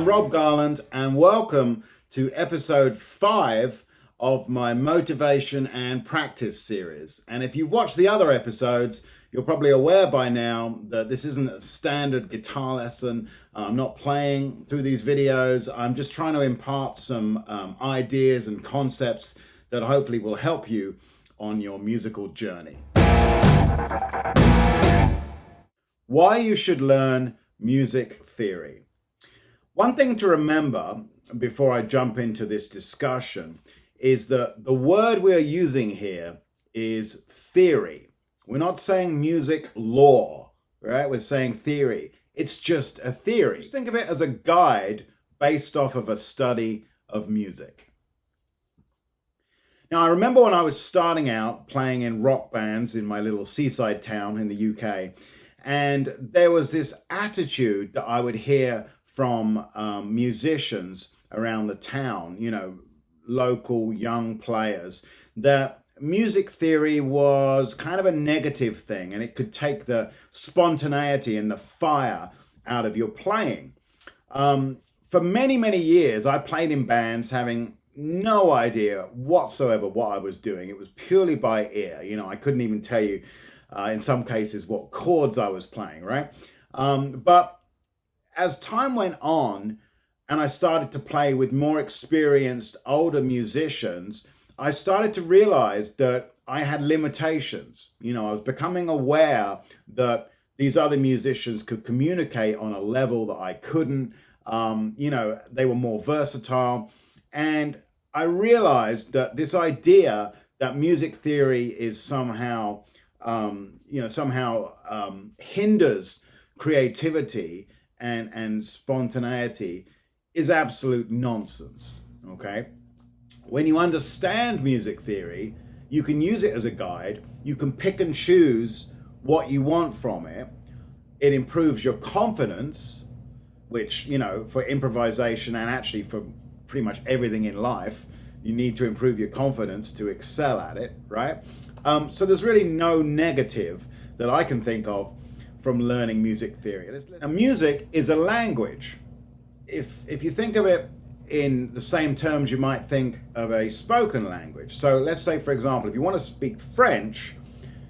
I'm Rob Garland, and welcome to episode 5 of my motivation and practice series. And if you've watched the other episodes, you're probably aware by now that this isn't a standard guitar lesson. I'm not playing through these videos. I'm just trying to impart some ideas and concepts that hopefully will help you on your musical journey. Why you should learn music theory. One thing to remember before I jump into this discussion is that the word we're using here is theory. We're not saying music law, right? We're saying theory. It's just a theory. Just think of it as a guide based off of a study of music. Now, I remember when I was starting out playing in rock bands in my little seaside town in the UK, and there was this attitude that I would hear from musicians around the town, local young players, that music theory was kind of a negative thing and it could take the spontaneity and the fire out of your playing. For many, many years, I played in bands having no idea whatsoever what I was doing. It was purely by ear. I couldn't even tell you in some cases what chords I was playing, right? But as time went on and I started to play with more experienced older musicians, I started to realize that I had limitations. I was becoming aware that these other musicians could communicate on a level that I couldn't. They were more versatile. And I realized that this idea that music theory is somehow hinders creativity and spontaneity is absolute nonsense, okay? When you understand music theory, you can use it as a guide. You can pick and choose what you want from it. It improves your confidence, which, for improvisation and actually for pretty much everything in life, you need to improve your confidence to excel at it, right? So there's really no negative that I can think of from learning music theory. Now, music is a language. If you think of it in the same terms you might think of a spoken language. So let's say, for example, if you want to speak French,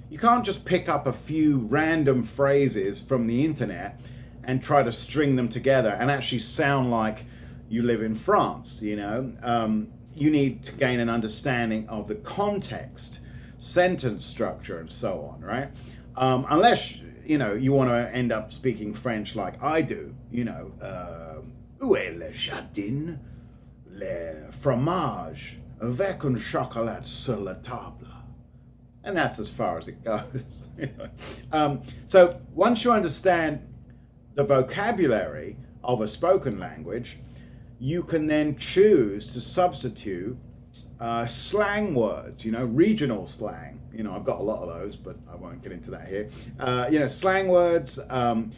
you can't just pick up a few random phrases from the internet and try to string them together and actually sound like you live in France, You need to gain an understanding of the context, sentence structure, and so on, right? Unless, you want to end up speaking French like I do, où est le jardin, le fromage, avec un chocolat sur la table. And that's as far as it goes. So once you understand the vocabulary of a spoken language, you can then choose to substitute slang words, regional slang. I've got a lot of those, but I won't get into that here. Slang words,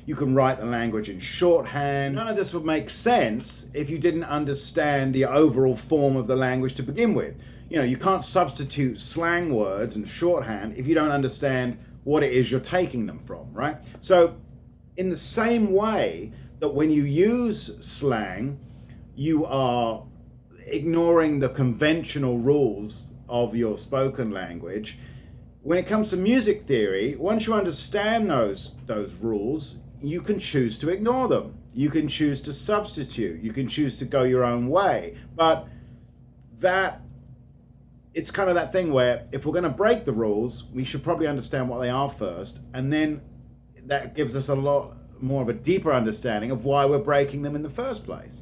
you can write the language in shorthand. None of this would make sense if you didn't understand the overall form of the language to begin with. You can't substitute slang words and shorthand if you don't understand what it is you're taking them from, right? So in the same way that when you use slang, you are ignoring the conventional rules of your spoken language. When it comes to music theory, once you understand those rules, you can choose to ignore them. You can choose to substitute. You can choose to go your own way. But it's kind of that thing where if we're going to break the rules, we should probably understand what they are first. And then that gives us a lot more of a deeper understanding of why we're breaking them in the first place,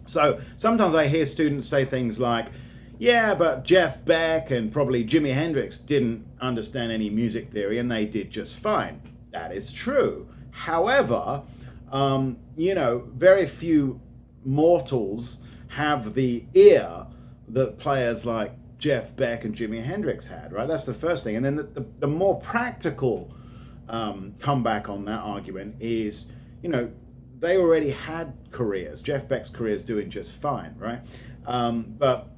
So sometimes I hear students say things like, yeah, but Jeff Beck and probably Jimi Hendrix didn't understand any music theory and they did just fine. That is true. However, very few mortals have the ear that players like Jeff Beck and Jimi Hendrix had, right? That's the first thing. And then the more practical comeback on that argument is, they already had careers. Jeff Beck's career is doing just fine, right? But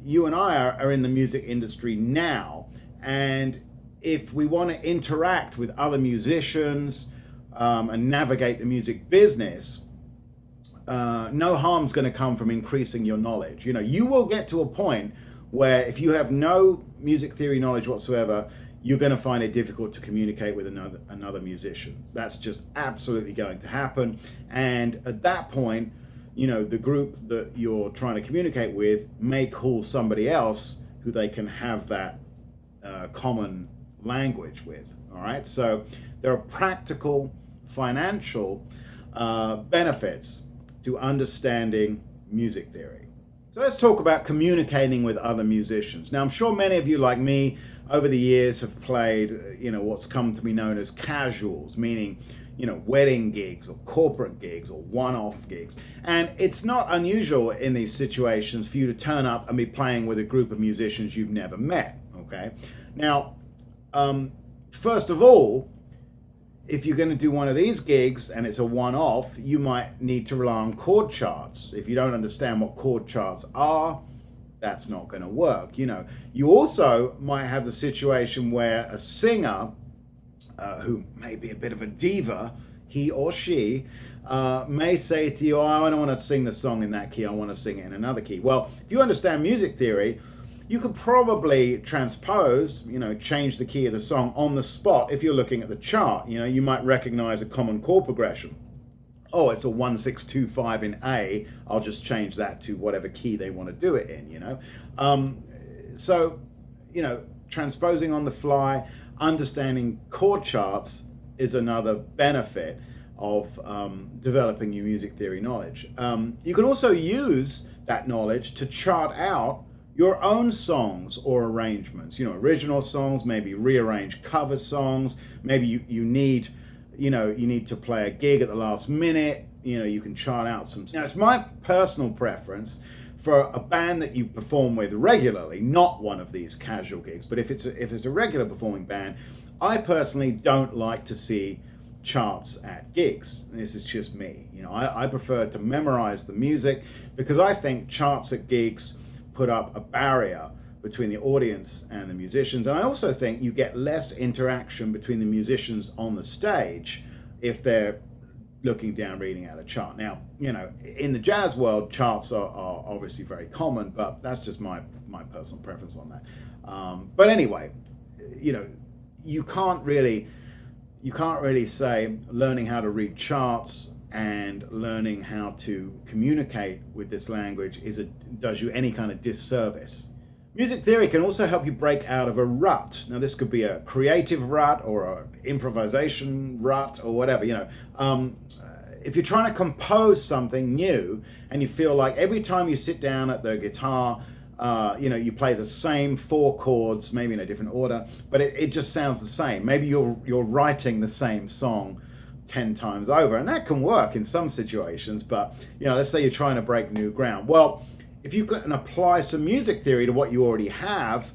you and I are in the music industry now, and if we want to interact with other musicians and navigate the music business, no harm's going to come from increasing your knowledge. You know, you will get to a point where if you have no music theory knowledge whatsoever, you're going to find it difficult to communicate with another musician. That's just absolutely going to happen. And at that point, you know, the group that you're trying to communicate with may call somebody else who they can have that common language with. All right. So there are practical, financial benefits to understanding music theory. So let's talk about communicating with other musicians. Now, I'm sure many of you, like me, over the years have played, you know, what's come to be known as casuals, meaning, you know, wedding gigs or corporate gigs or one-off gigs. And it's not unusual in these situations for you to turn up and be playing with a group of musicians you've never met, okay? Now, first of all, if you're going to do one of these gigs and it's a one-off, you might need to rely on chord charts. If you don't understand what chord charts are, that's not going to work. You know, you also might have the situation where a singer who may be a bit of a diva, he or she, may say to you, oh, I don't want to sing the song in that key, I want to sing it in another key. Well, if you understand music theory, you could probably transpose, you know, change the key of the song on the spot if you're looking at the chart. You know, you might recognize a common chord progression. Oh, it's a 1, 6, 2, 5 in A. I'll just change that to whatever key they want to do it in, you know. So, you know, transposing on the fly, understanding chord charts is another benefit of developing your music theory knowledge. You can also use that knowledge to chart out your own songs or arrangements, you know, original songs, maybe rearrange cover songs, maybe you need to play a gig at the last minute, you know, you can chart out some. Now, it's my personal preference for a band that you perform with regularly, not one of these casual gigs, but if it's a regular performing band, I personally don't like to see charts at gigs. This is just me. You know, I prefer to memorize the music because I think charts at gigs put up a barrier between the audience and the musicians. And I also think you get less interaction between the musicians on the stage if they're looking down, reading out a chart. Now, you know, in the jazz world, charts are obviously very common, but that's just my personal preference on that. But anyway, you know, you can't really say learning how to read charts and learning how to communicate with this language does you any kind of disservice. Music theory can also help you break out of a rut. Now, this could be a creative rut or an improvisation rut or whatever, you know. If you're trying to compose something new and you feel like every time you sit down at the guitar, you know, you play the same 4 chords, maybe in a different order, but it just sounds the same. Maybe you're writing the same song 10 times over, and that can work in some situations, but, you know, let's say you're trying to break new ground. Well, if you can apply some music theory to what you already have,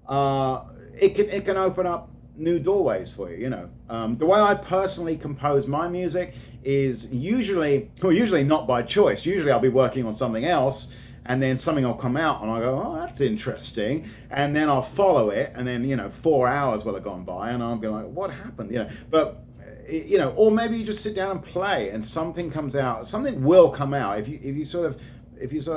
it can open up new doorways for you, you know. The way I personally compose my music is usually not by choice. Usually I'll be working on something else, and then something will come out and I'll go, oh, that's interesting. And then I'll follow it, and then, you know, 4 hours will have gone by and I'll be like, what happened? You know, but, you know, or maybe you just sit down and play and something comes out. Something will come out. If you sort of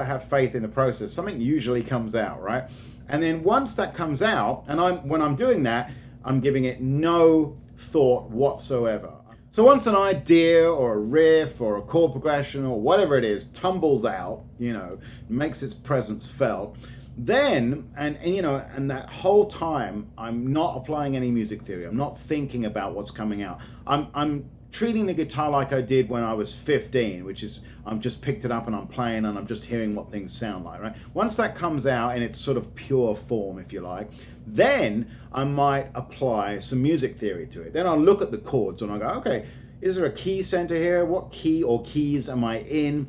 have faith in the process, something usually comes out, right? And then once that comes out, and when I'm doing that, I'm giving it no thought whatsoever. So once an idea or a riff or a chord progression or whatever it is tumbles out, you know, makes its presence felt, then, and that whole time, I'm not applying any music theory. I'm not thinking about what's coming out. I'm treating the guitar like I did when I was 15, which is I've just picked it up and I'm playing and I'm just hearing what things sound like, right? Once that comes out in its sort of pure form, if you like, then I might apply some music theory to it. Then I'll look at the chords and I'll go, okay, is there a key center here? What key or keys am I in?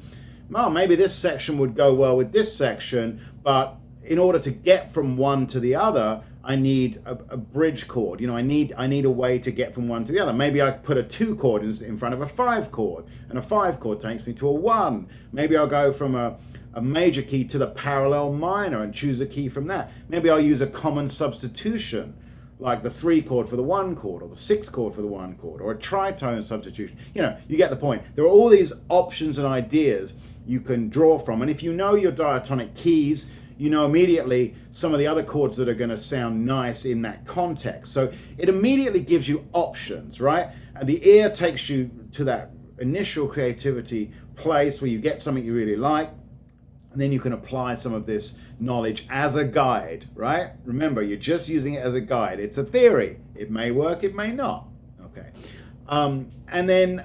Well, maybe this section would go well with this section, but in order to get from one to the other, I need a bridge chord. You know, I need a way to get from one to the other. Maybe I put a 2 chord in front of a 5 chord, and a 5 chord takes me to a 1. Maybe I'll go from a major key to the parallel minor and choose a key from that. Maybe I'll use a common substitution, like the 3 chord for the 1 chord, or the 6 chord for the 1 chord, or a tritone substitution. You know, you get the point. There are all these options and ideas you can draw from. And if you know your diatonic keys, you know immediately some of the other chords that are going to sound nice in that context. So it immediately gives you options, right? And the ear takes you to that initial creativity place where you get something you really like, and then you can apply some of this knowledge as a guide, right? Remember, you're just using it as a guide. It's a theory. It may work, it may not. Okay. And then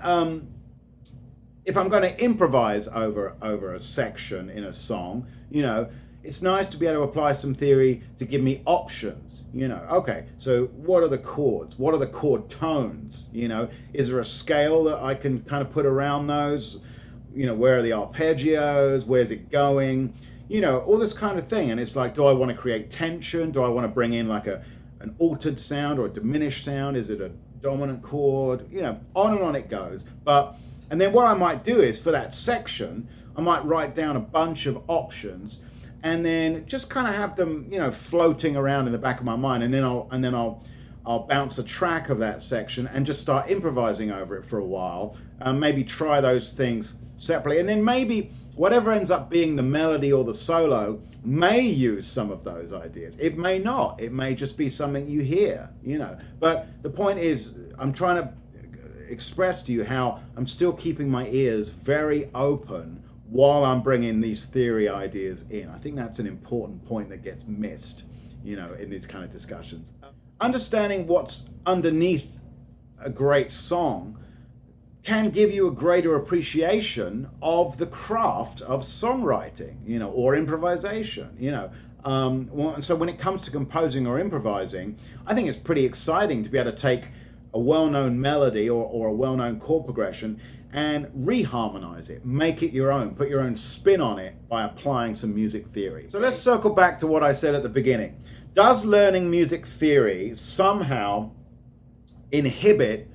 if I'm going to improvise over a section in a song, you know, it's nice to be able to apply some theory to give me options. You know, okay, so what are the chords? What are the chord tones? You know, is there a scale that I can kind of put around those? You know, where are the arpeggios? Where's it going? You know, all this kind of thing. And it's like, do I want to create tension? Do I want to bring in like an altered sound or a diminished sound? Is it a dominant chord? You know, on and on it goes. And then what I might do is, for that section, I might write down a bunch of options and then just kind of have them, you know, floating around in the back of my mind. And then I'll bounce a track of that section and just start improvising over it for a while. Maybe try those things separately. And then maybe whatever ends up being the melody or the solo may use some of those ideas. It may not. It may just be something you hear, you know. But the point is, I'm trying to express to you how I'm still keeping my ears very open while I'm bringing these theory ideas in. I think that's an important point that gets missed, you know, in these kind of discussions. Understanding what's underneath a great song can give you a greater appreciation of the craft of songwriting, you know, or improvisation, you know. And so when it comes to composing or improvising, I think it's pretty exciting to be able to take a well-known melody or a well-known chord progression and reharmonize it, make it your own, put your own spin on it by applying some music theory. So let's circle back to what I said at the beginning. Does learning music theory somehow inhibit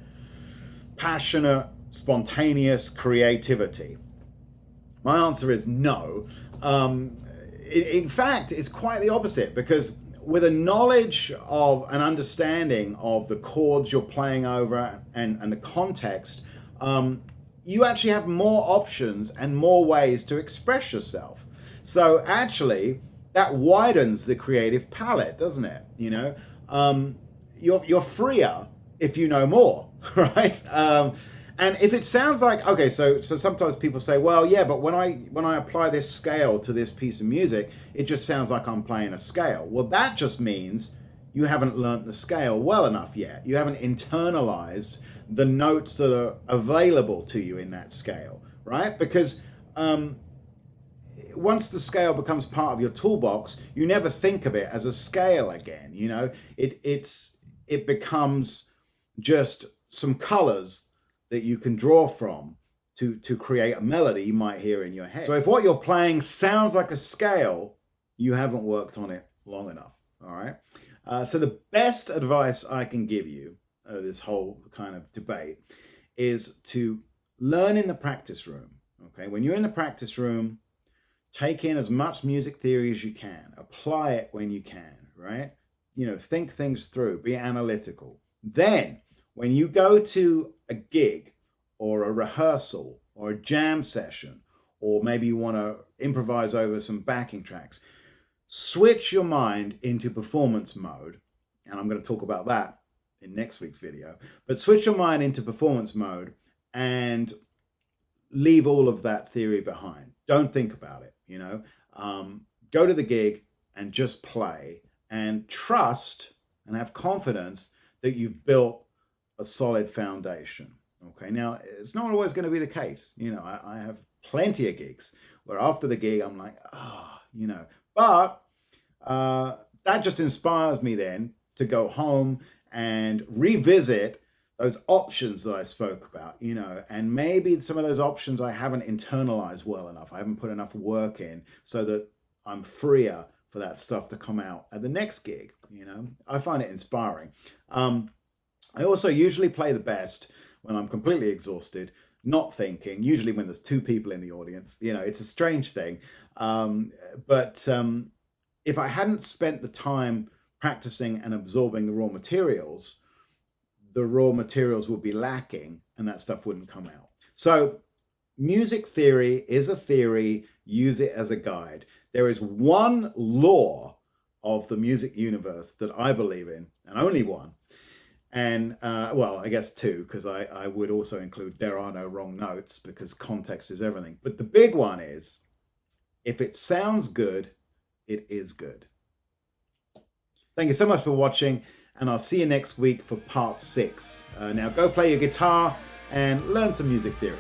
passionate, spontaneous creativity? My answer is no. In fact, it's quite the opposite, because with a knowledge of an understanding of the chords you're playing over and the context, you actually have more options and more ways to express yourself. So actually, that widens the creative palette, doesn't it? You know, you're freer if you know more, right? And if it sounds like, okay, so sometimes people say, well, yeah, but when I apply this scale to this piece of music, it just sounds like I'm playing a scale. Well, that just means you haven't learnt the scale well enough yet. You haven't internalized the notes that are available to you in that scale, right? Because once the scale becomes part of your toolbox, you never think of it as a scale again. You know, it becomes just some colors that you can draw from to create a melody you might hear in your head. So if what you're playing sounds like a scale, you haven't worked on it long enough, all right? So the best advice I can give you, this whole kind of debate, is to learn in the practice room, okay? When you're in the practice room, take in as much music theory as you can, apply it when you can, right? You know, think things through, be analytical. Then, when you go to a gig or a rehearsal or a jam session, or maybe you want to improvise over some backing tracks, switch your mind into performance mode. And I'm going to talk about that in next week's video. But switch your mind into performance mode and leave all of that theory behind. Don't think about it, you know. Go to the gig and just play and trust and have confidence that you've built a solid foundation. Okay, now it's not always going to be the case. You know, I have plenty of gigs where after the gig I'm like, you know, but that just inspires me then to go home and revisit those options that I spoke about, you know, and maybe some of those options I haven't internalized well enough. I haven't put enough work in so that I'm freer for that stuff to come out at the next gig, you know. I find it inspiring. I also usually play the best when I'm completely exhausted, not thinking, usually when there's 2 people in the audience. You know, it's a strange thing. But if I hadn't spent the time practicing and absorbing the raw materials would be lacking and that stuff wouldn't come out. So music theory is a theory, use it as a guide. There is one law of the music universe that I believe in, and only one. And well, I guess two, because I would also include there are no wrong notes, because context is everything. But the big one is, if it sounds good, it is good. Thank you so much for watching, and I'll see you next week for part 6. Now go play your guitar and learn some music theory.